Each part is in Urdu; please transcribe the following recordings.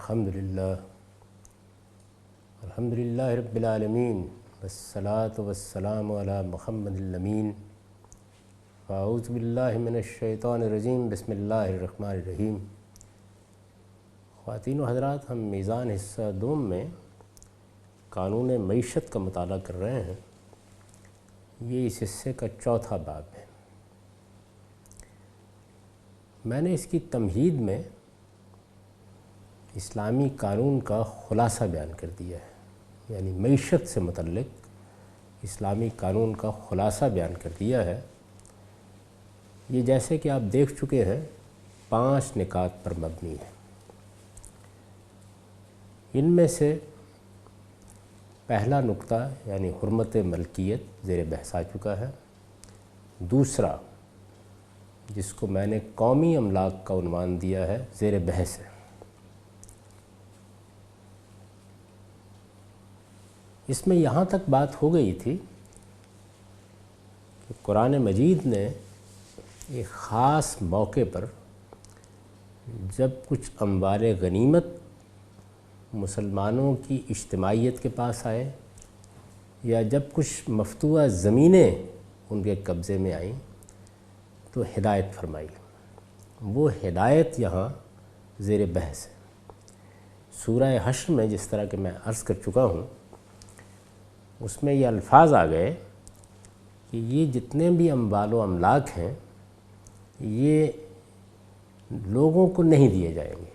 الحمدللہ رب العالمین والصلاة والسلام علی محمد الامین اعوذ باللہ من الشیطان الرجیم بسم اللہ الرحمن الرحیم۔ خواتین و حضرات، ہم میزان حصہ دوم میں قانون معیشت کا مطالعہ کر رہے ہیں۔ یہ اس حصے کا چوتھا باب ہے۔ میں نے اس کی تمہید میں اسلامی قانون کا خلاصہ بیان کر دیا ہے، یعنی معیشت سے متعلق اسلامی قانون کا خلاصہ بیان کر دیا ہے۔ یہ جیسے کہ آپ دیکھ چکے ہیں 5 نکات پر مبنی ہے۔ ان میں سے پہلا نقطہ یعنی حرمت ملکیت زیر بحث آ چکا ہے۔ دوسرا، جس کو میں نے قومی املاک کا عنوان دیا ہے، زیر بحث ہے۔ اس میں یہاں تک بات ہو گئی تھی کہ قرآن مجید نے ایک خاص موقع پر جب کچھ اموال غنیمت مسلمانوں کی اجتماعیت کے پاس آئے یا جب کچھ مفتوحہ زمینیں ان کے قبضے میں آئیں تو ہدایت فرمائی۔ وہ ہدایت یہاں زیر بحث ہے۔ سورہ حشر میں جس طرح کہ میں عرض کر چکا ہوں، اس میں یہ الفاظ آ گئے کہ یہ جتنے بھی اموال و املاک ہیں یہ لوگوں کو نہیں دیے جائیں گے،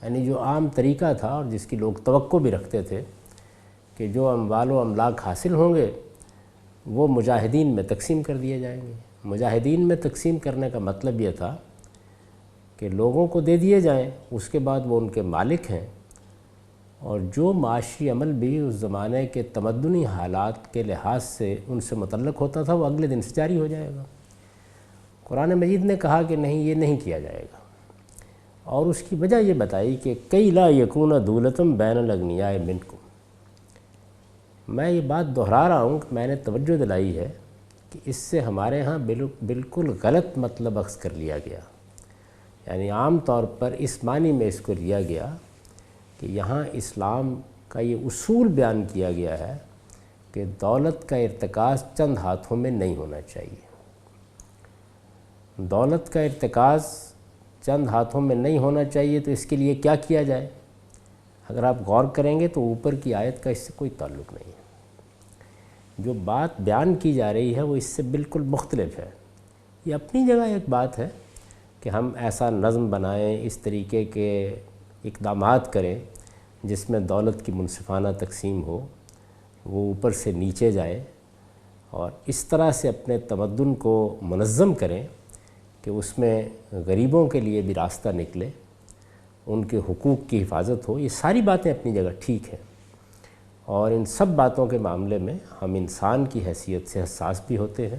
یعنی جو عام طریقہ تھا اور جس کی لوگ توقع بھی رکھتے تھے کہ جو اموال و املاک حاصل ہوں گے وہ مجاہدین میں تقسیم کر دیے جائیں گے۔ مجاہدین میں تقسیم کرنے کا مطلب یہ تھا کہ لوگوں کو دے دیے جائیں، اس کے بعد وہ ان کے مالک ہیں، اور جو معاشی عمل بھی اس زمانے کے تمدنی حالات کے لحاظ سے ان سے متعلق ہوتا تھا وہ اگلے دن سے جاری ہو جائے گا۔ قرآن مجید نے کہا کہ نہیں، یہ نہیں کیا جائے گا، اور اس کی وجہ یہ بتائی کہ کئی لا یکون دولتم بین الاغنیاء منکم۔ میں یہ بات دہرا رہا ہوں کہ میں نے توجہ دلائی ہے کہ اس سے ہمارے ہاں بالکل غلط مطلب اخذ کر لیا گیا، یعنی عام طور پر اس معنی میں اس کو لیا گیا کہ یہاں اسلام کا یہ اصول بیان کیا گیا ہے کہ دولت کا ارتکاز چند ہاتھوں میں نہیں ہونا چاہیے۔ دولت کا ارتکاز چند ہاتھوں میں نہیں ہونا چاہیے، تو اس کے لیے کیا کیا جائے؟ اگر آپ غور کریں گے تو اوپر کی آیت کا اس سے کوئی تعلق نہیں ہے۔ جو بات بیان کی جا رہی ہے وہ اس سے بالکل مختلف ہے۔ یہ اپنی جگہ ایک بات ہے کہ ہم ایسا نظم بنائیں، اس طریقے کے اقدامات کریں جس میں دولت کی منصفانہ تقسیم ہو، وہ اوپر سے نیچے جائے، اور اس طرح سے اپنے تمدن کو منظم کریں کہ اس میں غریبوں کے لیے بھی راستہ نکلے، ان کے حقوق کی حفاظت ہو۔ یہ ساری باتیں اپنی جگہ ٹھیک ہیں، اور ان سب باتوں کے معاملے میں ہم انسان کی حیثیت سے حساس بھی ہوتے ہیں۔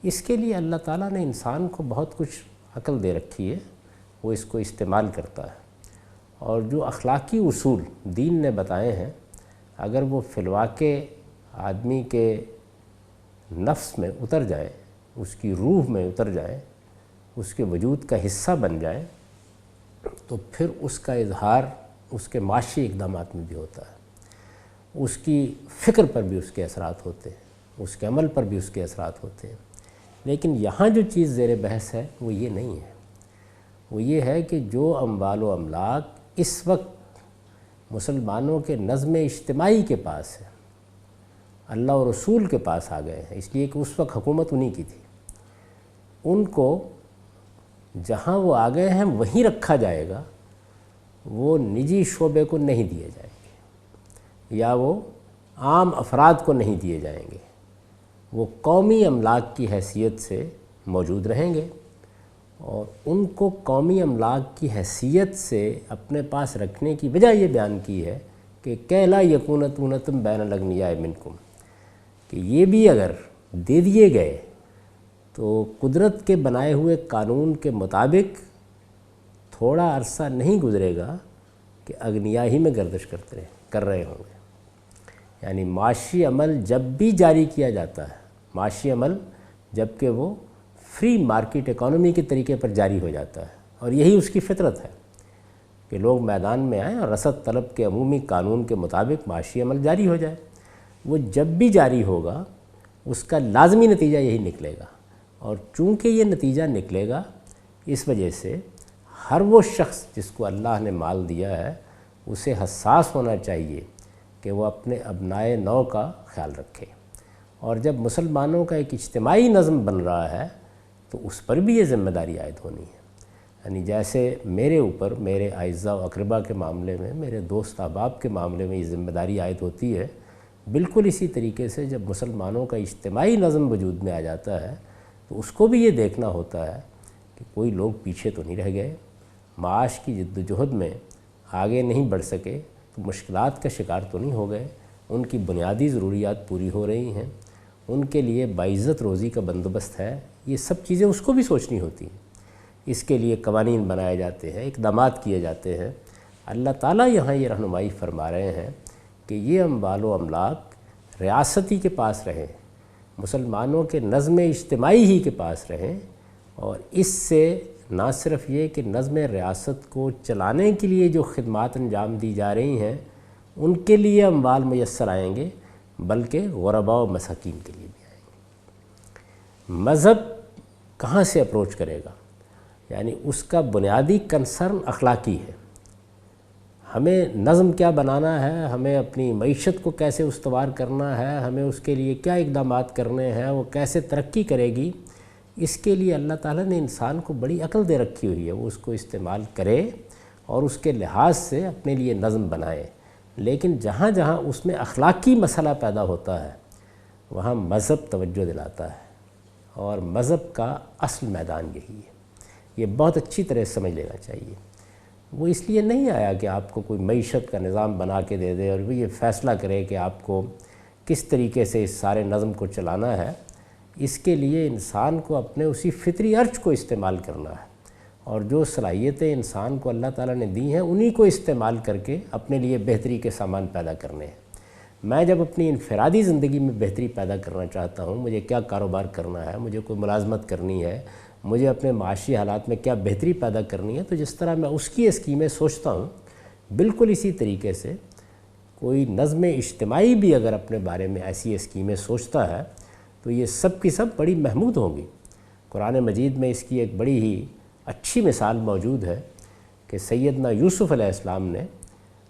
اس کے لیے اللہ تعالیٰ نے انسان کو بہت کچھ عقل دے رکھی ہے، وہ اس کو استعمال کرتا ہے، اور جو اخلاقی اصول دین نے بتائے ہیں اگر وہ فی الواقع آدمی کے نفس میں اتر جائے، اس کی روح میں اتر جائے، اس کے وجود کا حصہ بن جائے، تو پھر اس کا اظہار اس کے معاشی اقدامات میں بھی ہوتا ہے، اس کی فکر پر بھی اس کے اثرات ہوتے ہیں، اس کے عمل پر بھی اس کے اثرات ہوتے ہیں۔ لیکن یہاں جو چیز زیر بحث ہے وہ یہ نہیں ہے، وہ یہ ہے کہ جو اموال و املاک اس وقت مسلمانوں کے نظم اجتماعی کے پاس ہے، اللہ اور رسول کے پاس آ گئے ہیں، اس لیے کہ اس وقت حکومت انہی کی تھی، ان کو جہاں وہ آ گئے ہیں وہیں رکھا جائے گا، وہ نجی شعبے کو نہیں دیے جائیں گے، یا وہ عام افراد کو نہیں دیے جائیں گے، وہ قومی املاک کی حیثیت سے موجود رہیں گے، اور ان کو قومی املاک کی حیثیت سے اپنے پاس رکھنے کی وجہ یہ بیان کی ہے کہ کہ لا یکون دولتم بین الاغنیاء منکم، کہ یہ بھی اگر دے دیے گئے تو قدرت کے بنائے ہوئے قانون کے مطابق تھوڑا عرصہ نہیں گزرے گا کہ اغنیاء ہی میں گردش کر رہے ہوں گے۔ یعنی معاشی عمل جب بھی جاری کیا جاتا ہے، معاشی عمل جب کہ وہ فری مارکیٹ اکانومی کے طریقے پر جاری ہو جاتا ہے، اور یہی اس کی فطرت ہے کہ لوگ میدان میں آئیں اور رسد طلب کے عمومی قانون کے مطابق معاشی عمل جاری ہو جائے۔ وہ جب بھی جاری ہوگا اس کا لازمی نتیجہ یہی نکلے گا، اور چونکہ یہ نتیجہ نکلے گا اس وجہ سے ہر وہ شخص جس کو اللہ نے مال دیا ہے اسے حساس ہونا چاہیے کہ وہ اپنے ابنائے نو کا خیال رکھے۔ اور جب مسلمانوں کا ایک اجتماعی نظم بن رہا ہے تو اس پر بھی یہ ذمہ داری عائد ہونی ہے۔ یعنی جیسے میرے اوپر میرے اعزاء و اقربا کے معاملے میں، میرے دوست احباب کے معاملے میں یہ ذمہ داری عائد ہوتی ہے، بالکل اسی طریقے سے جب مسلمانوں کا اجتماعی نظم وجود میں آ جاتا ہے تو اس کو بھی یہ دیکھنا ہوتا ہے کہ کوئی لوگ پیچھے تو نہیں رہ گئے، معاش کی جد و جہد میں آگے نہیں بڑھ سکے تو مشکلات کا شکار تو نہیں ہو گئے، ان کی بنیادی ضروریات پوری ہو رہی ہیں، ان کے لیے باعزت روزی کا بندوبست ہے۔ یہ سب چیزیں اس کو بھی سوچنی ہوتی ہیں، اس کے لیے قوانین بنائے جاتے ہیں، اقدامات کیے جاتے ہیں۔ اللہ تعالیٰ یہاں یہ رہنمائی فرما رہے ہیں کہ یہ اموال و املاک ریاستی کے پاس رہیں، مسلمانوں کے نظم اجتماعی ہی کے پاس رہیں، اور اس سے نہ صرف یہ کہ نظم ریاست کو چلانے کے لیے جو خدمات انجام دی جا رہی ہیں ان کے لیے اموال میسر آئیں گے، بلکہ غرباء و مساکین کے لیے بھی آئیں گے۔ مذہب کہاں سے اپروچ کرے گا؟ یعنی اس کا بنیادی کنسرن اخلاقی ہے، ہمیں نظم کیا بنانا ہے، ہمیں اپنی معیشت کو کیسے استوار کرنا ہے، ہمیں اس کے لیے کیا اقدامات کرنے ہیں، وہ کیسے ترقی کرے گی، اس کے لیے اللہ تعالیٰ نے انسان کو بڑی عقل دے رکھی ہوئی ہے، وہ اس کو استعمال کرے اور اس کے لحاظ سے اپنے لیے نظم بنائے۔ لیکن جہاں جہاں اس میں اخلاقی مسئلہ پیدا ہوتا ہے وہاں مذہب توجہ دلاتا ہے، اور مذہب کا اصل میدان یہی ہے۔ یہ بہت اچھی طرح سمجھ لینا چاہیے۔ وہ اس لیے نہیں آیا کہ آپ کو کوئی معیشت کا نظام بنا کے دے دے اور وہ یہ فیصلہ کرے کہ آپ کو کس طریقے سے اس سارے نظم کو چلانا ہے۔ اس کے لیے انسان کو اپنے اسی فطری ارج کو استعمال کرنا ہے، اور جو صلاحیتیں انسان کو اللہ تعالیٰ نے دی ہیں انہی کو استعمال کر کے اپنے لیے بہتری کے سامان پیدا کرنے ہیں۔ میں جب اپنی انفرادی زندگی میں بہتری پیدا کرنا چاہتا ہوں، مجھے کیا کاروبار کرنا ہے، مجھے کوئی ملازمت کرنی ہے، مجھے اپنے معاشی حالات میں کیا بہتری پیدا کرنی ہے، تو جس طرح میں اس کی اسکیمیں سوچتا ہوں بالکل اسی طریقے سے کوئی نظم اجتماعی بھی اگر اپنے بارے میں ایسی اسکیمیں سوچتا ہے تو یہ سب کی سب بڑی محمود ہوں گی۔ قرآن مجید میں اس کی ایک بڑی ہی اچھی مثال موجود ہے کہ سیدنا یوسف علیہ السلام نے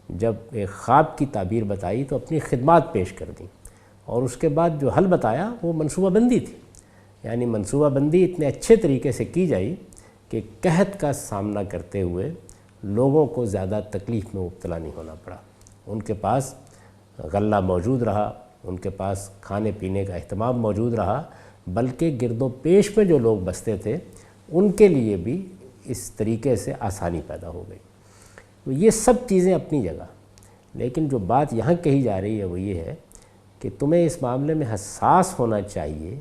جب ایک خواب کی تعبیر بتائی تو اپنی خدمات پیش کر دیں، اور اس کے بعد جو حل بتایا وہ منصوبہ بندی تھی۔ یعنی منصوبہ بندی اتنے اچھے طریقے سے کی جائی کہ قحط کا سامنا کرتے ہوئے لوگوں کو زیادہ تکلیف میں مبتلا نہیں ہونا پڑا، ان کے پاس غلہ موجود رہا، ان کے پاس کھانے پینے کا اہتمام موجود رہا، بلکہ گرد و پیش میں جو لوگ بستے تھے ان کے لیے بھی اس طریقے سے آسانی پیدا ہو گئی۔ تو یہ سب چیزیں اپنی جگہ، لیکن جو بات یہاں کہی جا رہی ہے وہ یہ ہے کہ تمہیں اس معاملے میں حساس ہونا چاہیے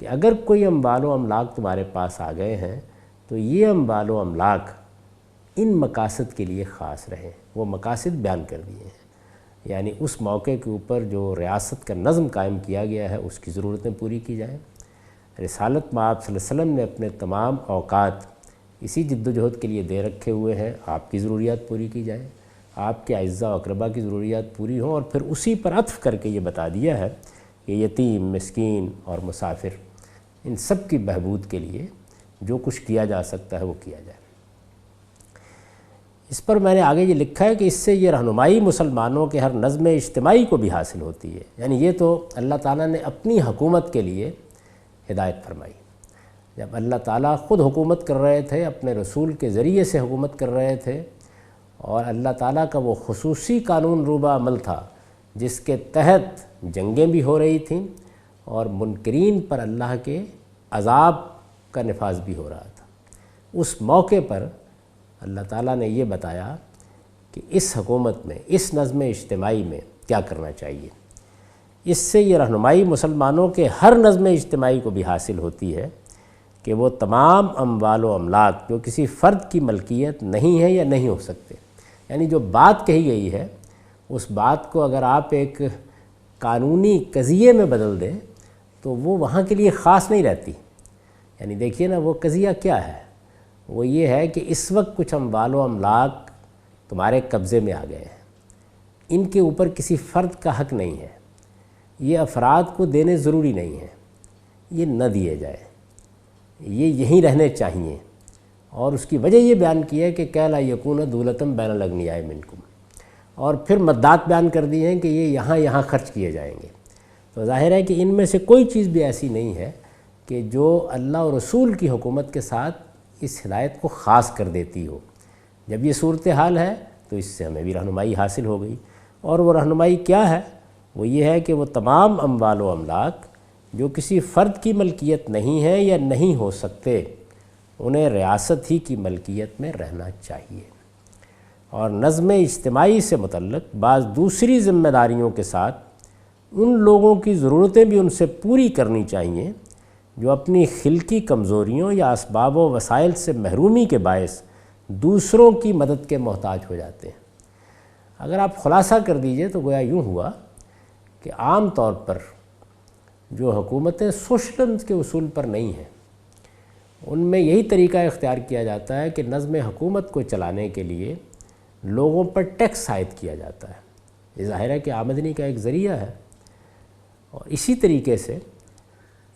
کہ اگر کوئی اموال و املاک تمہارے پاس آ گئے ہیں تو یہ اموال و املاک ان مقاصد کے لیے خاص رہیں۔ وہ مقاصد بیان کر دیے ہیں، یعنی اس موقع کے اوپر جو ریاست کا نظم قائم کیا گیا ہے اس کی ضرورتیں پوری کی جائیں۔ رسالت مآب صلی اللہ علیہ وسلم نے اپنے تمام اوقات اسی جد و جہد کے لیے دے رکھے ہوئے ہیں، آپ کی ضروریات پوری کی جائیں، آپ کے اعزاء و اقربا کی ضروریات پوری ہوں، اور پھر اسی پر عطف کر کے یہ بتا دیا ہے کہ یتیم، مسکین اور مسافر، ان سب کی بہبود کے لیے جو کچھ کیا جا سکتا ہے وہ کیا جائے۔ اس پر میں نے آگے یہ لکھا ہے کہ اس سے یہ رہنمائی مسلمانوں کے ہر نظم اجتماعی کو بھی حاصل ہوتی ہے۔ یعنی یہ تو اللہ تعالیٰ نے اپنی حکومت کے لیے ہدایت فرمائی۔ جب اللہ تعالیٰ خود حکومت کر رہے تھے، اپنے رسول کے ذریعے سے حکومت کر رہے تھے، اور اللہ تعالیٰ کا وہ خصوصی قانون روبہ عمل تھا جس کے تحت جنگیں بھی ہو رہی تھیں اور منکرین پر اللہ کے عذاب کا نفاذ بھی ہو رہا تھا، اس موقع پر اللہ تعالیٰ نے یہ بتایا کہ اس حکومت میں، اس نظم اجتماعی میں کیا کرنا چاہیے۔ اس سے یہ رہنمائی مسلمانوں کے ہر نظم اجتماعی کو بھی حاصل ہوتی ہے کہ وہ تمام اموال و املاک جو کسی فرد کی ملکیت نہیں ہے یا نہیں ہو سکتے، یعنی جو بات کہی گئی ہے اس بات کو اگر آپ ایک قانونی قضیے میں بدل دیں تو وہ وہاں کے لیے خاص نہیں رہتی۔ یعنی دیکھیے نا، وہ قضیہ کیا ہے؟ وہ یہ ہے کہ اس وقت کچھ اموال و املاک تمہارے قبضے میں آ گئے ہیں، ان کے اوپر کسی فرد کا حق نہیں ہے، یہ افراد کو دینے ضروری نہیں ہے، یہ نہ دیے جائے، یہ یہیں رہنے چاہیے۔ اور اس کی وجہ یہ بیان کی ہے کہ کہ لا یکون دولتم بین الاغنیاء منکم، اور پھر مدات بیان کر دی ہیں کہ یہ یہاں خرچ کیے جائیں گے۔ تو ظاہر ہے کہ ان میں سے کوئی چیز بھی ایسی نہیں ہے کہ جو اللہ اور رسول کی حکومت کے ساتھ اس ہدایت کو خاص کر دیتی ہو۔ جب یہ صورتحال ہے تو اس سے ہمیں بھی رہنمائی حاصل ہو گئی، اور وہ رہنمائی کیا ہے؟ وہ یہ ہے کہ وہ تمام اموال و املاک جو کسی فرد کی ملکیت نہیں ہے یا نہیں ہو سکتے، انہیں ریاست ہی کی ملکیت میں رہنا چاہیے، اور نظم اجتماعی سے متعلق بعض دوسری ذمہ داریوں کے ساتھ ان لوگوں کی ضرورتیں بھی ان سے پوری کرنی چاہیے جو اپنی خلقی کمزوریوں یا اسباب و وسائل سے محرومی کے باعث دوسروں کی مدد کے محتاج ہو جاتے ہیں۔ اگر آپ خلاصہ کر دیجئے تو گویا یوں ہوا کہ عام طور پر جو حکومتیں سوشلزم کے اصول پر نہیں ہیں، ان میں یہی طریقہ اختیار کیا جاتا ہے کہ نظم حکومت کو چلانے کے لیے لوگوں پر ٹیکس عائد کیا جاتا ہے۔ یہ ظاہر ہے کہ آمدنی کا ایک ذریعہ ہے، اور اسی طریقے سے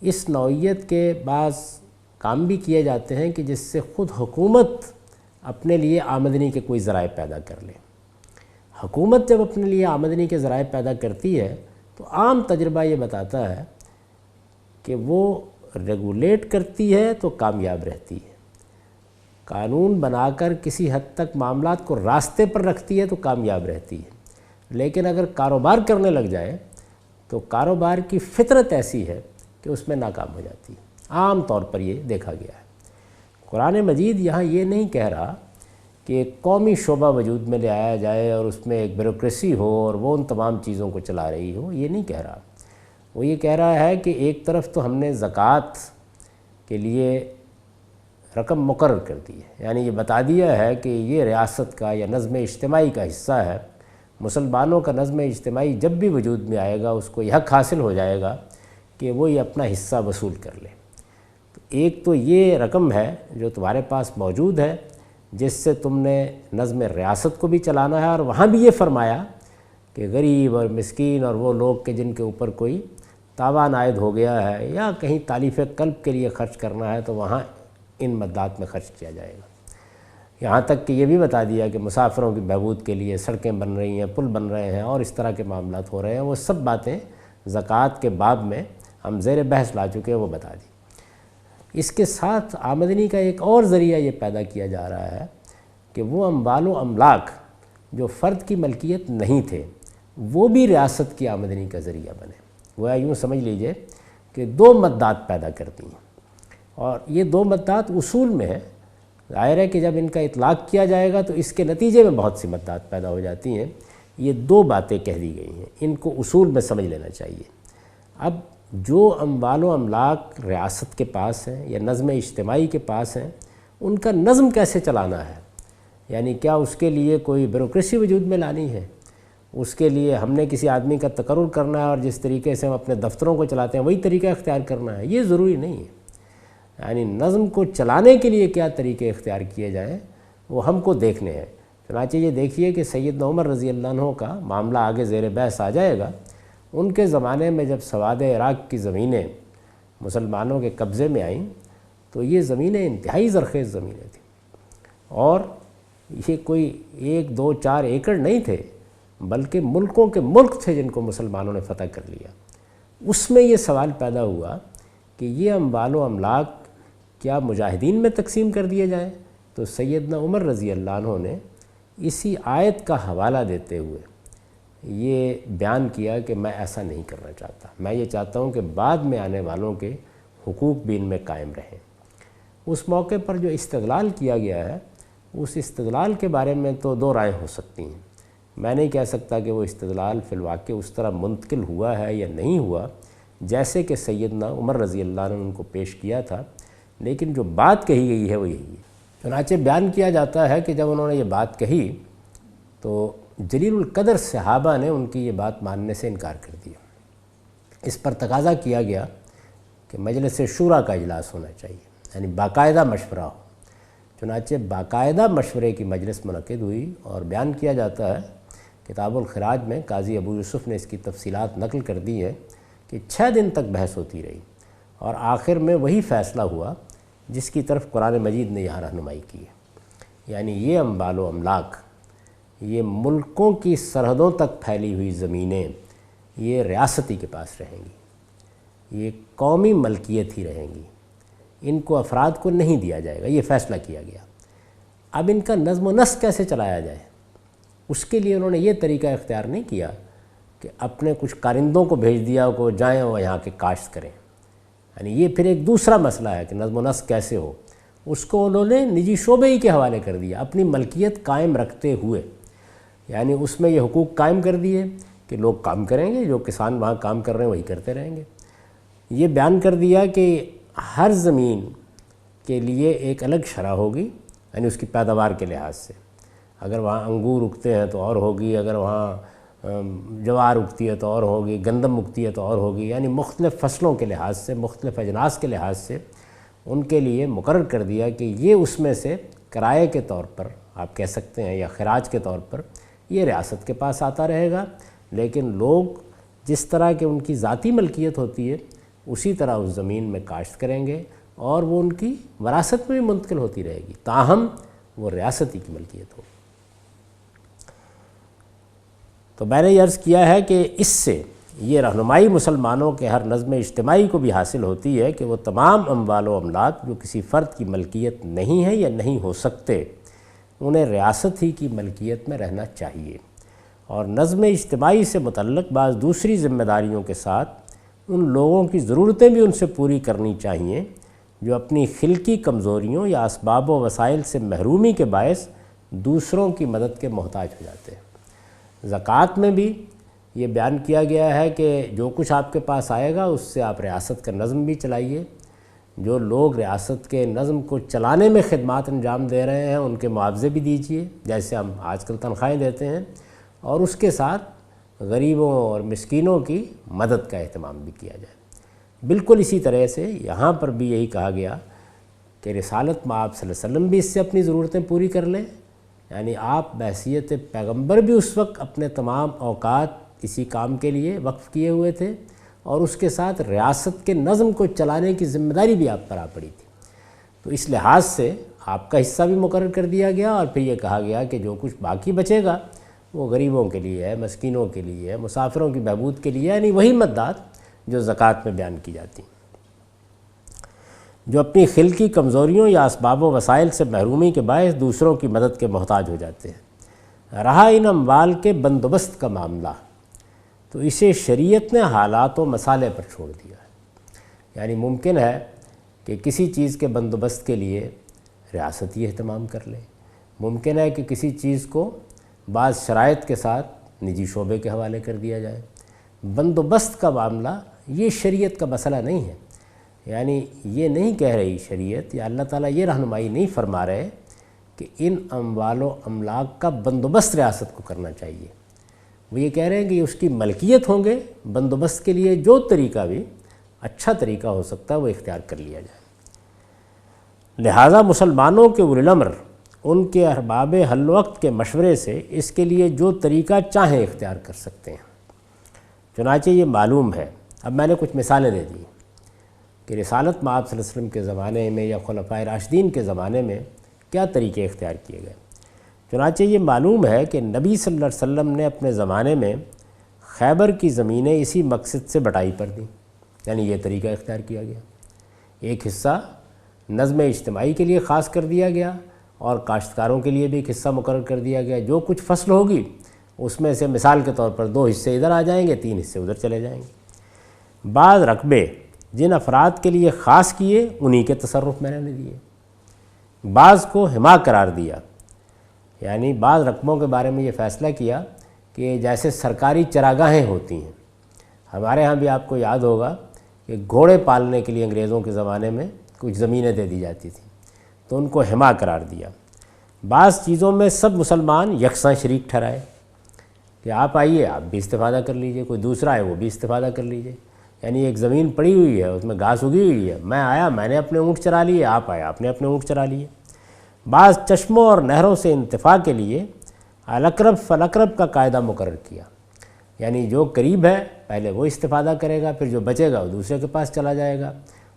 اس نوعیت کے بعض کام بھی کیے جاتے ہیں کہ جس سے خود حکومت اپنے لیے آمدنی کے کوئی ذرائع پیدا کر لے۔ حکومت جب اپنے لیے آمدنی کے ذرائع پیدا کرتی ہے تو عام تجربہ یہ بتاتا ہے کہ وہ ریگولیٹ کرتی ہے تو کامیاب رہتی ہے، قانون بنا کر کسی حد تک معاملات کو راستے پر رکھتی ہے تو کامیاب رہتی ہے، لیکن اگر کاروبار کرنے لگ جائے تو کاروبار کی فطرت ایسی ہے کہ اس میں ناکام ہو جاتی ہے۔ عام طور پر یہ دیکھا گیا ہے۔ قرآن مجید یہاں یہ نہیں کہہ رہا کہ ایک قومی شعبہ وجود میں لے آیا جائے اور اس میں ایک بیوروکریسی ہو اور وہ ان تمام چیزوں کو چلا رہی ہو، یہ نہیں کہہ رہا۔ وہ یہ کہہ رہا ہے کہ ایک طرف تو ہم نے زکوٰۃ کے لیے رقم مقرر کر دی ہے، یعنی یہ بتا دیا ہے کہ یہ ریاست کا یا نظم اجتماعی کا حصہ ہے، مسلمانوں کا نظم اجتماعی جب بھی وجود میں آئے گا اس کو یہ حق حاصل ہو جائے گا کہ وہ یہ اپنا حصہ وصول کر لے۔ تو ایک تو یہ رقم ہے جو تمہارے پاس موجود ہے جس سے تم نے نظم ریاست کو بھی چلانا ہے، اور وہاں بھی یہ فرمایا کہ غریب اور مسکین اور وہ لوگ کہ جن کے اوپر کوئی تاوان عائد ہو گیا ہے یا کہیں تالیف قلب کے لیے خرچ کرنا ہے تو وہاں ان مدات میں خرچ کیا جائے گا۔ یہاں تک کہ یہ بھی بتا دیا کہ مسافروں کی بہبود کے لیے سڑکیں بن رہی ہیں، پل بن رہے ہیں اور اس طرح کے معاملات ہو رہے ہیں، وہ سب باتیں زکوٰۃ کے باب میں ہم زیر بحث لا چکے ہیں، وہ بتا دی۔ اس کے ساتھ آمدنی کا ایک اور ذریعہ یہ پیدا کیا جا رہا ہے کہ وہ اموال و املاک جو فرد کی ملکیت نہیں تھے وہ بھی ریاست کی آمدنی کا ذریعہ بنے۔ وہ یوں سمجھ لیجئے کہ دو مدات پیدا کرتی ہیں، اور یہ دو مدات اصول میں ہیں۔ ظاہر ہے کہ جب ان کا اطلاق کیا جائے گا تو اس کے نتیجے میں بہت سی مدات پیدا ہو جاتی ہیں۔ یہ دو باتیں کہہ دی گئی ہیں، ان کو اصول میں سمجھ لینا چاہیے۔ اب جو اموال و املاک ریاست کے پاس ہیں یا نظم اجتماعی کے پاس ہیں، ان کا نظم کیسے چلانا ہے، یعنی کیا اس کے لیے کوئی بیوروکریسی وجود میں لانی ہے، اس کے لیے ہم نے کسی آدمی کا تقرر کرنا ہے اور جس طریقے سے ہم اپنے دفتروں کو چلاتے ہیں وہی طریقہ اختیار کرنا ہے، یہ ضروری نہیں ہے۔ یعنی نظم کو چلانے کے لیے کیا طریقے اختیار کیے جائیں وہ ہم کو دیکھنے ہیں۔ چنانچہ یہ دیکھیے کہ سیدنا عمر رضی اللہ عنہ کا معاملہ آگے زیر بحث آ جائے گا۔ ان کے زمانے میں جب سواد عراق کی زمینیں مسلمانوں کے قبضے میں آئیں تو یہ زمینیں انتہائی زرخیز زمینیں تھیں، اور یہ کوئی 1 2 4 ایکڑ نہیں تھے، بلکہ ملکوں کے ملک تھے جن کو مسلمانوں نے فتح کر لیا۔ اس میں یہ سوال پیدا ہوا کہ یہ اموال و املاک کیا مجاہدین میں تقسیم کر دیے جائیں؟ تو سیدنا عمر رضی اللہ عنہ نے اسی آیت کا حوالہ دیتے ہوئے یہ بیان کیا کہ میں ایسا نہیں کرنا چاہتا، میں یہ چاہتا ہوں کہ بعد میں آنے والوں کے حقوق بھی ان میں قائم رہیں۔ اس موقع پر جو استدلال کیا گیا ہے اس استدلال کے بارے میں تو دو رائے ہو سکتی ہیں۔ میں نہیں کہہ سکتا کہ وہ استدلال فی الواقع اس طرح منتقل ہوا ہے یا نہیں ہوا جیسے کہ سیدنا عمر رضی اللہ عنہ نے ان کو پیش کیا تھا، لیکن جو بات کہی گئی ہے وہ یہی ہے۔ چنانچہ بیان کیا جاتا ہے کہ جب انہوں نے یہ بات کہی تو جلیل القدر صحابہ نے ان کی یہ بات ماننے سے انکار کر دیا۔ اس پر تقاضا کیا گیا کہ مجلس شورا کا اجلاس ہونا چاہیے، یعنی باقاعدہ مشورہ ہو۔ چنانچہ باقاعدہ مشورے کی مجلس منعقد ہوئی اور بیان کیا جاتا ہے کتاب الخراج میں، قاضی ابو یوسف نے اس کی تفصیلات نقل کر دی ہے کہ 6 دن تک بحث ہوتی رہی اور آخر میں وہی فیصلہ ہوا جس کی طرف قرآن مجید نے یہاں رہنمائی کی ہے، یعنی یہ اموال و املاک، یہ ملکوں کی سرحدوں تک پھیلی ہوئی زمینیں یہ ریاستی کے پاس رہیں گی، یہ قومی ملکیت ہی رہیں گی، ان کو افراد کو نہیں دیا جائے گا، یہ فیصلہ کیا گیا۔ اب ان کا نظم و نسق کیسے چلایا جائے، اس کے لیے انہوں نے یہ طریقہ اختیار نہیں کیا کہ اپنے کچھ کارندوں کو بھیج دیا کو جائیں وہ یہاں کے کاشت کریں، یعنی یہ پھر ایک دوسرا مسئلہ ہے کہ نظم و نسق کیسے ہو، اس کو انہوں نے نجی شعبے ہی کے حوالے کر دیا، اپنی ملکیت قائم رکھتے ہوئے، یعنی اس میں یہ حقوق قائم کر دیے کہ لوگ کام کریں گے، جو کسان وہاں کام کر رہے ہیں وہی کرتے رہیں گے۔ یہ بیان کر دیا کہ ہر زمین کے لیے ایک الگ شرح ہوگی، یعنی اس کی پیداوار کے لحاظ سے، اگر وہاں انگور اگتے ہیں تو اور ہوگی، اگر وہاں جوار اگتی ہے تو اور ہوگی، گندم اگتی ہے تو اور ہوگی، یعنی مختلف فصلوں کے لحاظ سے، مختلف اجناس کے لحاظ سے ان کے لیے مقرر کر دیا کہ یہ اس میں سے کرائے کے طور پر آپ کہہ سکتے ہیں یا خراج کے طور پر یہ ریاست کے پاس آتا رہے گا، لیکن لوگ جس طرح کہ ان کی ذاتی ملکیت ہوتی ہے اسی طرح اس زمین میں کاشت کریں گے اور وہ ان کی وراثت میں بھی منتقل ہوتی رہے گی، تاہم وہ ریاستی کی ملکیت ہو۔ تو میں نے یہ عرض کیا ہے کہ اس سے یہ رہنمائی مسلمانوں کے ہر نظم اجتماعی کو بھی حاصل ہوتی ہے کہ وہ تمام اموال و املاک جو کسی فرد کی ملکیت نہیں ہے یا نہیں ہو سکتے، انہیں ریاست ہی کی ملکیت میں رہنا چاہیے، اور نظم اجتماعی سے متعلق بعض دوسری ذمہ داریوں کے ساتھ ان لوگوں کی ضرورتیں بھی ان سے پوری کرنی چاہیے جو اپنی خلقی کمزوریوں یا اسباب و وسائل سے محرومی کے باعث دوسروں کی مدد کے محتاج ہو جاتے ہیں۔ زکوٰۃ میں بھی یہ بیان کیا گیا ہے کہ جو کچھ آپ کے پاس آئے گا اس سے آپ ریاست کا نظم بھی چلائیے، جو لوگ ریاست کے نظم کو چلانے میں خدمات انجام دے رہے ہیں ان کے معاوضے بھی دیجیے، جیسے ہم آج کل تنخواہیں دیتے ہیں، اور اس کے ساتھ غریبوں اور مسکینوں کی مدد کا اہتمام بھی کیا جائے۔ بالکل اسی طرح سے یہاں پر بھی یہی کہا گیا کہ رسالت مآب صلی اللہ علیہ وسلم بھی اس سے اپنی ضرورتیں پوری کر لیں، یعنی آپ بحیثیت پیغمبر بھی اس وقت اپنے تمام اوقات اسی کام کے لیے وقف کیے ہوئے تھے، اور اس کے ساتھ ریاست کے نظم کو چلانے کی ذمہ داری بھی آپ پر آ پڑی تھی۔ تو اس لحاظ سے آپ کا حصہ بھی مقرر کر دیا گیا، اور پھر یہ کہا گیا کہ جو کچھ باقی بچے گا وہ غریبوں کے لیے ہے، مسکینوں کے لیے ہے، مسافروں کی بہبود کے لیے، یعنی وہی مدات جو زکوٰۃ میں بیان کی جاتی ہیں۔ جو اپنی خلقی کمزوریوں یا اسباب و وسائل سے محرومی کے باعث دوسروں کی مدد کے محتاج ہو جاتے ہیں۔ رہا ان اموال کے بندوبست کا معاملہ، تو اسے شریعت نے حالات و مسالے پر چھوڑ دیا ہے، یعنی ممکن ہے کہ کسی چیز کے بندوبست کے لیے ریاست ہی اہتمام کر لے، ممکن ہے کہ کسی چیز کو بعض شرائط کے ساتھ نجی شعبے کے حوالے کر دیا جائے۔ بندوبست کا معاملہ یہ شریعت کا مسئلہ نہیں ہے، یعنی یہ نہیں کہہ رہی شریعت یا اللہ تعالیٰ یہ رہنمائی نہیں فرما رہے کہ ان اموال و املاک کا بندوبست ریاست کو کرنا چاہیے، وہ یہ کہہ رہے ہیں کہ اس کی ملکیت ہوں گے، بندوبست کے لیے جو طریقہ بھی اچھا طریقہ ہو سکتا ہے وہ اختیار کر لیا جائے۔ لہٰذا مسلمانوں کے اولی الامر ان کے ارباب حل وقت کے مشورے سے اس کے لیے جو طریقہ چاہیں اختیار کر سکتے ہیں۔ چنانچہ یہ معلوم ہے، اب میں نے کچھ مثالیں دے دی کہ رسالت مآب صلی اللہ علیہ وسلم کے زمانے میں یا خلفائے راشدین کے زمانے میں کیا طریقے اختیار کیے گئے۔ چنانچہ یہ معلوم ہے کہ نبی صلی اللہ علیہ وسلم نے اپنے زمانے میں خیبر کی زمینیں اسی مقصد سے بٹائی پر دیں، یعنی یہ طریقہ اختیار کیا گیا۔ ایک حصہ نظم اجتماعی کے لیے خاص کر دیا گیا اور کاشتکاروں کے لیے بھی ایک حصہ مقرر کر دیا گیا، جو کچھ فصل ہوگی اس میں سے مثال کے طور پر 2 حصے ادھر آ جائیں گے، 3 حصے ادھر چلے جائیں گے۔ بعض رقبے جن افراد کے لیے خاص کیے انہی کے تصرف میں نے دیے، بعض کو حما قرار دیا، یعنی بعض رقبوں کے بارے میں یہ فیصلہ کیا کہ جیسے سرکاری چراگاہیں ہوتی ہیں، ہمارے ہاں بھی آپ کو یاد ہوگا کہ گھوڑے پالنے کے لیے انگریزوں کے زمانے میں کچھ زمینیں دے دی جاتی تھیں، تو ان کو حما قرار دیا۔ بعض چیزوں میں سب مسلمان یکساں شریک ٹھہرائے کہ آپ آئیے، آپ بھی استفادہ کر لیجئے، کوئی دوسرا ہے وہ بھی استفادہ کر لیجئے، یعنی ایک زمین پڑی ہوئی ہے اس میں گھاس اگی ہوئی ہے، میں آیا میں نے اپنے اونٹ چرا لیے، آپ آئے آپ نے اپنے اونٹ چرا لیے۔ بعض چشموں اور نہروں سے انتفاع کے لیے الاقرب فالاقرب کا قاعدہ مقرر کیا، یعنی جو قریب ہے پہلے وہ استفادہ کرے گا، پھر جو بچے گا وہ دوسرے کے پاس چلا جائے گا۔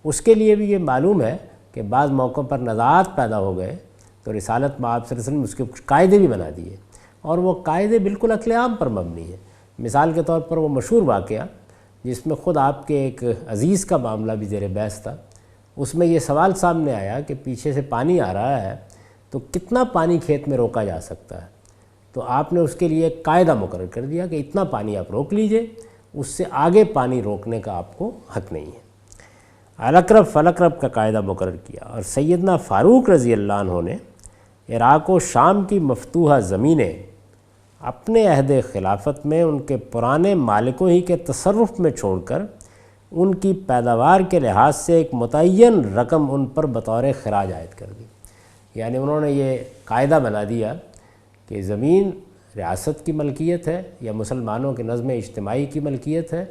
اس کے لیے بھی یہ معلوم ہے کہ بعض موقعوں پر نزاعات پیدا ہو گئے تو رسالت مآب صلی اللہ علیہ وسلم اس کے کچھ قاعدے بھی بنا دیے، اور وہ قاعدے بالکل عقل عام پر مبنی ہیں۔ مثال کے طور پر وہ مشہور واقعہ جس میں خود آپ کے ایک عزیز کا معاملہ بھی زیر بحث تھا، اس میں یہ سوال سامنے آیا کہ پیچھے سے پانی آ رہا ہے تو کتنا پانی کھیت میں روکا جا سکتا ہے، تو آپ نے اس کے لیے ایک قاعدہ مقرر کر دیا کہ اتنا پانی آپ روک لیجئے، اس سے آگے پانی روکنے کا آپ کو حق نہیں ہے۔ الاقرب فالاقرب کا قاعدہ مقرر کیا، اور سیدنا فاروق رضی اللہ عنہ نے عراق و شام کی مفتوحہ زمینیں اپنے عہد خلافت میں ان کے پرانے مالکوں ہی کے تصرف میں چھوڑ کر ان کی پیداوار کے لحاظ سے ایک متعین رقم ان پر بطور خراج عائد کر دی۔ یعنی انہوں نے یہ قاعدہ بنا دیا کہ زمین ریاست کی ملکیت ہے یا مسلمانوں کے نظم اجتماعی کی ملکیت ہے،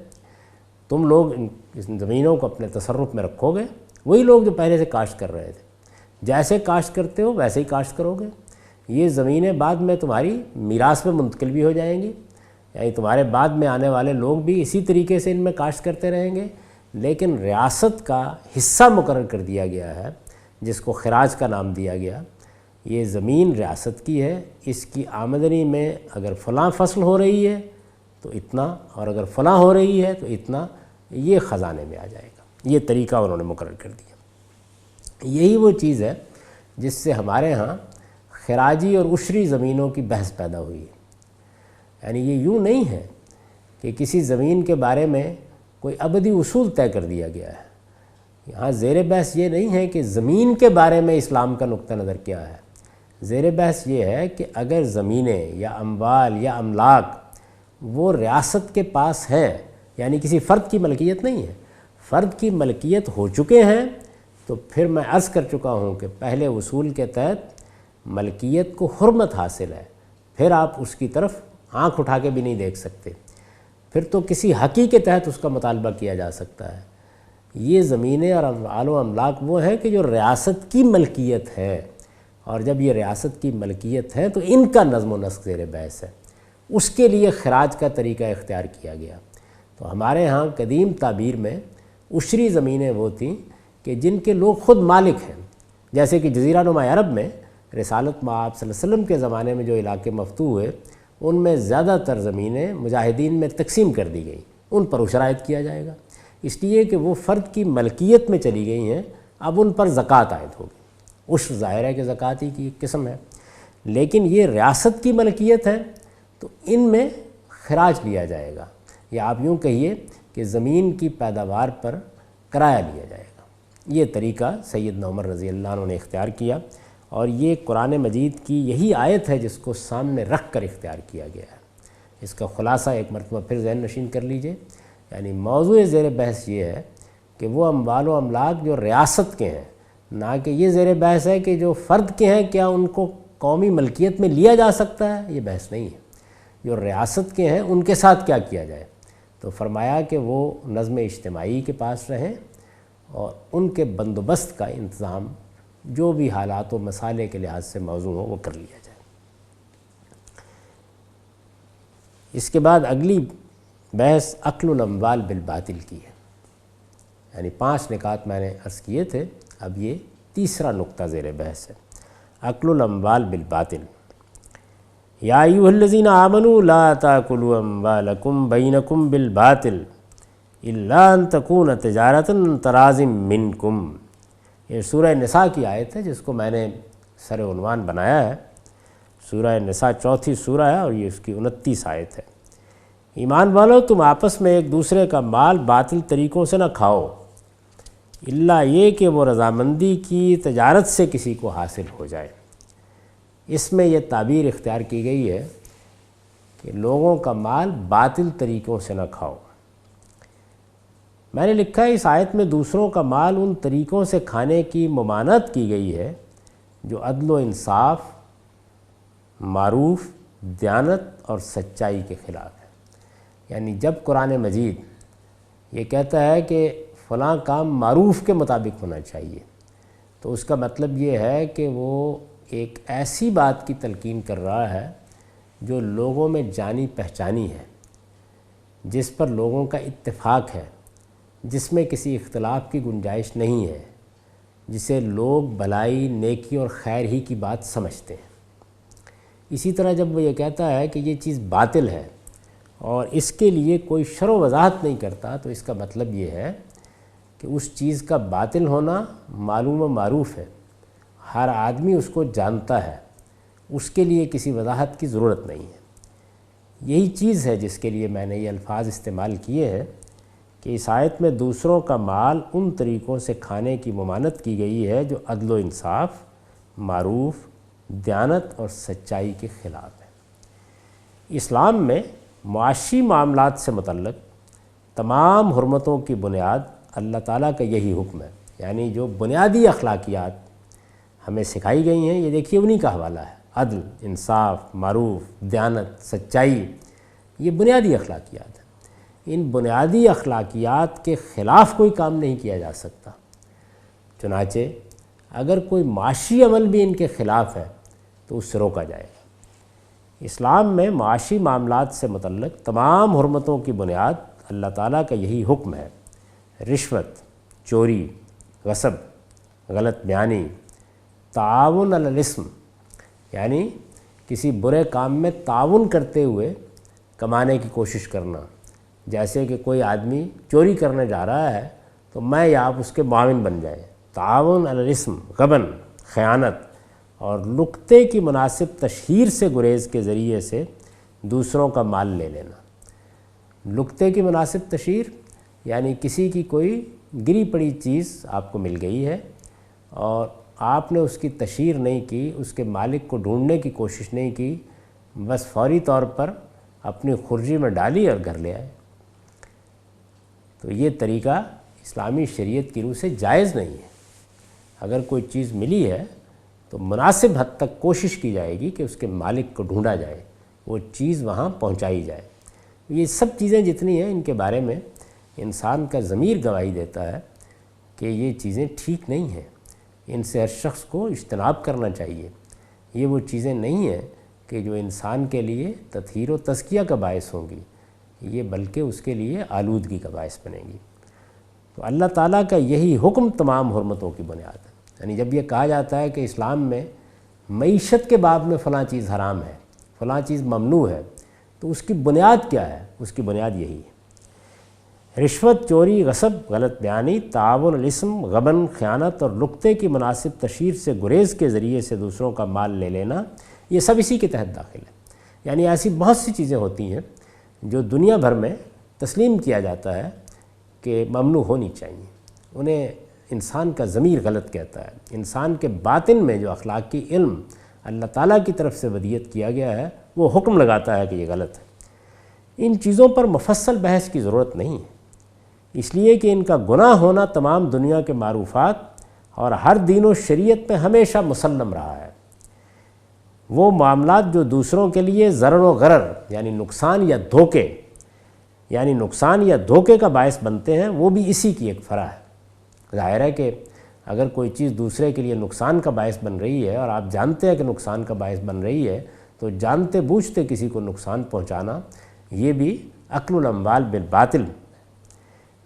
تم لوگ ان زمینوں کو اپنے تصرف میں رکھو گے، وہی لوگ جو پہلے سے کاشت کر رہے تھے، جیسے کاشت کرتے ہو ویسے ہی کاشت کرو گے، یہ زمینیں بعد میں تمہاری میراث میں منتقل بھی ہو جائیں گی، یعنی تمہارے بعد میں آنے والے لوگ بھی اسی طریقے سے ان میں کاشت کرتے رہیں گے، لیکن ریاست کا حصہ مقرر کر دیا گیا ہے جس کو خراج کا نام دیا گیا۔ یہ زمین ریاست کی ہے، اس کی آمدنی میں اگر فلاں فصل ہو رہی ہے تو اتنا، اور اگر فلاں ہو رہی ہے تو اتنا، یہ خزانے میں آ جائے گا۔ یہ طریقہ انہوں نے مقرر کر دیا۔ یہی وہ چیز ہے جس سے ہمارے ہاں خراجی اور عشری زمینوں کی بحث پیدا ہوئی ہے۔ یعنی یہ یوں نہیں ہے کہ کسی زمین کے بارے میں کوئی ابدی اصول طے کر دیا گیا ہے۔ یہاں زیر بحث یہ نہیں ہے کہ زمین کے بارے میں اسلام کا نقطہ نظر کیا ہے، زیر بحث یہ ہے کہ اگر زمینیں یا اموال یا املاک وہ ریاست کے پاس ہیں، یعنی کسی فرد کی ملکیت نہیں ہے، فرد کی ملکیت ہو چکے ہیں، تو پھر میں عرض کر چکا ہوں کہ پہلے اصول کے تحت ملکیت کو حرمت حاصل ہے، پھر آپ اس کی طرف آنکھ اٹھا کے بھی نہیں دیکھ سکتے، پھر تو کسی حقی کے تحت اس کا مطالبہ کیا جا سکتا ہے۔ یہ زمینیں اور اموال و املاک وہ ہیں کہ جو ریاست کی ملکیت ہے، اور جب یہ ریاست کی ملکیت ہے تو ان کا نظم و نسق زیر بحث ہے، اس کے لیے خراج کا طریقہ اختیار کیا گیا۔ تو ہمارے ہاں قدیم تعبیر میں عشری زمینیں وہ تھیں کہ جن کے لوگ خود مالک ہیں، جیسے کہ جزیرہ نما عرب میں رسالت مآب صلی اللہ علیہ وسلم کے زمانے میں جو علاقے مفتوح ہوئے ان میں زیادہ تر زمینیں مجاہدین میں تقسیم کر دی گئیں، ان پر عشر عائد کیا جائے گا، اس لیے کہ وہ فرد کی ملکیت میں چلی گئی ہیں، اب ان پر زکوٰۃ عائد ہوگی۔ عشر ظاہر ہے کہ زکوٰۃ ہی کی ایک قسم ہے، لیکن یہ ریاست کی ملکیت ہے تو ان میں خراج لیا جائے گا، یا آپ یوں کہیے کہ زمین کی پیداوار پر کرایہ لیا جائے گا۔ یہ طریقہ سیدنا عمر رضی اللہ عنہ نے اختیار کیا، اور یہ قرآن مجید کی یہی آیت ہے جس کو سامنے رکھ کر اختیار کیا گیا ہے۔ اس کا خلاصہ ایک مرتبہ پھر ذہن نشین کر لیجئے، یعنی موضوع زیر بحث یہ ہے کہ وہ اموال و املاک جو ریاست کے ہیں، نہ کہ یہ زیر بحث ہے کہ جو فرد کے ہیں کیا ان کو قومی ملکیت میں لیا جا سکتا ہے، یہ بحث نہیں ہے۔ جو ریاست کے ہیں ان کے ساتھ کیا کیا جائے، تو فرمایا کہ وہ نظم اجتماعی کے پاس رہیں اور ان کے بندوبست کا انتظام جو بھی حالات و مسائل کے لحاظ سے موضوع ہو وہ کر لیا جائے۔ اس کے بعد اگلی بحث اکل الاموال بالباطل کی ہے، یعنی 5 نکات میں نے عرض کیے تھے، اب یہ تیسرا نقطہ زیر بحث ہے، اکل الاموال بالباطل۔ یا ایھا الذین آمنوا لا تاکلوا اموالکم بینکم بالباطل الا ان تکون تجارۃ عن تراض منکم۔ یہ سورہ نساء کی آیت ہے جس کو میں نے سر عنوان بنایا ہے۔ سورہ نساء 4 سورہ ہے اور یہ اس کی 29 آیت ہے۔ ایمان والو، تم آپس میں ایک دوسرے کا مال باطل طریقوں سے نہ کھاؤ، الا یہ کہ وہ رضامندی کی تجارت سے کسی کو حاصل ہو جائے۔ اس میں یہ تعبیر اختیار کی گئی ہے کہ لوگوں کا مال باطل طریقوں سے نہ کھاؤ۔ میں نے لکھا ہے اس آیت میں دوسروں کا مال ان طریقوں سے کھانے کی ممانعت کی گئی ہے جو عدل و انصاف، معروف، دیانت اور سچائی کے خلاف ہے۔ یعنی جب قرآن مجید یہ کہتا ہے کہ فلاں کام معروف کے مطابق ہونا چاہیے، تو اس کا مطلب یہ ہے کہ وہ ایک ایسی بات کی تلقین کر رہا ہے جو لوگوں میں جانی پہچانی ہے، جس پر لوگوں کا اتفاق ہے، جس میں کسی اختلاف کی گنجائش نہیں ہے، جسے لوگ بھلائی، نیکی اور خیر ہی کی بات سمجھتے ہیں۔ اسی طرح جب وہ یہ کہتا ہے کہ یہ چیز باطل ہے اور اس کے لیے کوئی شرح و وضاحت نہیں کرتا، تو اس کا مطلب یہ ہے کہ اس چیز کا باطل ہونا معلوم و معروف ہے، ہر آدمی اس کو جانتا ہے، اس کے لیے کسی وضاحت کی ضرورت نہیں ہے۔ یہی چیز ہے جس کے لیے میں نے یہ الفاظ استعمال کیے ہیں کہ اس آیت میں دوسروں کا مال ان طریقوں سے کھانے کی ممانعت کی گئی ہے جو عدل و انصاف، معروف، دیانت اور سچائی کے خلاف ہے۔ اسلام میں معاشی معاملات سے متعلق تمام حرمتوں کی بنیاد اللہ تعالیٰ کا یہی حکم ہے، یعنی جو بنیادی اخلاقیات ہمیں سکھائی گئی ہیں، یہ دیکھیے انہی کا حوالہ ہے۔ عدل، انصاف، معروف، دیانت، سچائی، یہ بنیادی اخلاقیات ہیں۔ ان بنیادی اخلاقیات کے خلاف کوئی کام نہیں کیا جا سکتا۔ چنانچہ اگر کوئی معاشی عمل بھی ان کے خلاف ہے تو اس سے روکا جائے گا۔ اسلام میں معاشی معاملات سے متعلق تمام حرمتوں کی بنیاد اللہ تعالیٰ کا یہی حکم ہے۔ رشوت، چوری، غصب، غلط بیانی، تعاون علی الاسم، یعنی کسی برے کام میں تعاون کرتے ہوئے کمانے کی کوشش کرنا، جیسے کہ کوئی آدمی چوری کرنے جا رہا ہے تو میں یا آپ اس کے معاون بن جائیں۔ تعاون علی الاسم، غبن، خیانت اور لقطے کی مناسب تشہیر سے گریز کے ذریعے سے دوسروں کا مال لے لینا۔ لقطے کی مناسب تشہیر یعنی کسی کی کوئی گری پڑی چیز آپ کو مل گئی ہے اور آپ نے اس کی تشہیر نہیں کی، اس کے مالک کو ڈھونڈنے کی کوشش نہیں کی، بس فوری طور پر اپنی خرجی میں ڈالی اور گھر لے آئے، تو یہ طریقہ اسلامی شریعت کی روح سے جائز نہیں ہے۔ اگر کوئی چیز ملی ہے تو مناسب حد تک کوشش کی جائے گی کہ اس کے مالک کو ڈھونڈا جائے، وہ چیز وہاں پہنچائی جائے۔ یہ سب چیزیں جتنی ہیں ان کے بارے میں انسان کا ضمیر گواہی دیتا ہے کہ یہ چیزیں ٹھیک نہیں ہیں، ان سے ہر شخص کو اجتناب کرنا چاہیے۔ یہ وہ چیزیں نہیں ہیں کہ جو انسان کے لیے تطہیر و تزکیہ کا باعث ہوں گی، یہ بلکہ اس کے لیے آلودگی کا باعث بنیں گی۔ تو اللہ تعالیٰ کا یہی حکم تمام حرمتوں کی بنیاد ہے۔ یعنی جب یہ کہا جاتا ہے کہ اسلام میں معیشت کے باب میں فلاں چیز حرام ہے، فلاں چیز ممنوع ہے، تو اس کی بنیاد کیا ہے؟ اس کی بنیاد یہی ہے۔ رشوت، چوری، غصب، غلط بیانی، تعاون علی الاسم، غبن، خیانت اور لقطے کی مناسب تشہیر سے گریز کے ذریعے سے دوسروں کا مال لے لینا، یہ سب اسی کے تحت داخل ہے۔ یعنی ایسی بہت سی چیزیں ہوتی ہیں جو دنیا بھر میں تسلیم کیا جاتا ہے کہ ممنوع ہونی چاہیے، انہیں انسان کا ضمیر غلط کہتا ہے۔ انسان کے باطن میں جو اخلاقی علم اللہ تعالیٰ کی طرف سے ودیت کیا گیا ہے وہ حکم لگاتا ہے کہ یہ غلط ہے۔ ان چیزوں پر مفصل بحث کی ضرورت نہیں ہے، اس لیے کہ ان کا گناہ ہونا تمام دنیا کے معروفات اور ہر دین و شریعت میں ہمیشہ مسلم رہا ہے۔ وہ معاملات جو دوسروں کے لیے ضرر و غرر یعنی نقصان یا دھوکے کا باعث بنتے ہیں، وہ بھی اسی کی ایک فرع ہے۔ ظاہر ہے کہ اگر کوئی چیز دوسرے کے لیے نقصان کا باعث بن رہی ہے اور آپ جانتے ہیں کہ نقصان کا باعث بن رہی ہے، تو جانتے بوجھتے کسی کو نقصان پہنچانا یہ بھی اکل الاموال بالباطل۔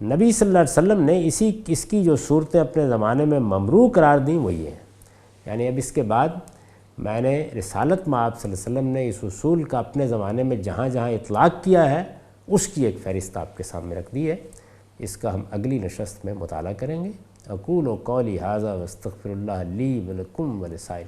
نبی صلی اللہ علیہ وسلم نے اس کی جو صورتیں اپنے زمانے میں ممنوع قرار دیں وہ یہ ہیں۔ یعنی اب اس کے بعد میں نے رسالت میں آپ صلی اللہ علیہ وسلم نے اس اصول کا اپنے زمانے میں جہاں جہاں اطلاق کیا ہے اس کی ایک فہرست آپ کے سامنے رکھ دی ہے۔ اس کا ہم اگلی نشست میں مطالعہ کریں گے۔ اقول قولی ھذا واستغفر اللہ لی ولکم ولسائر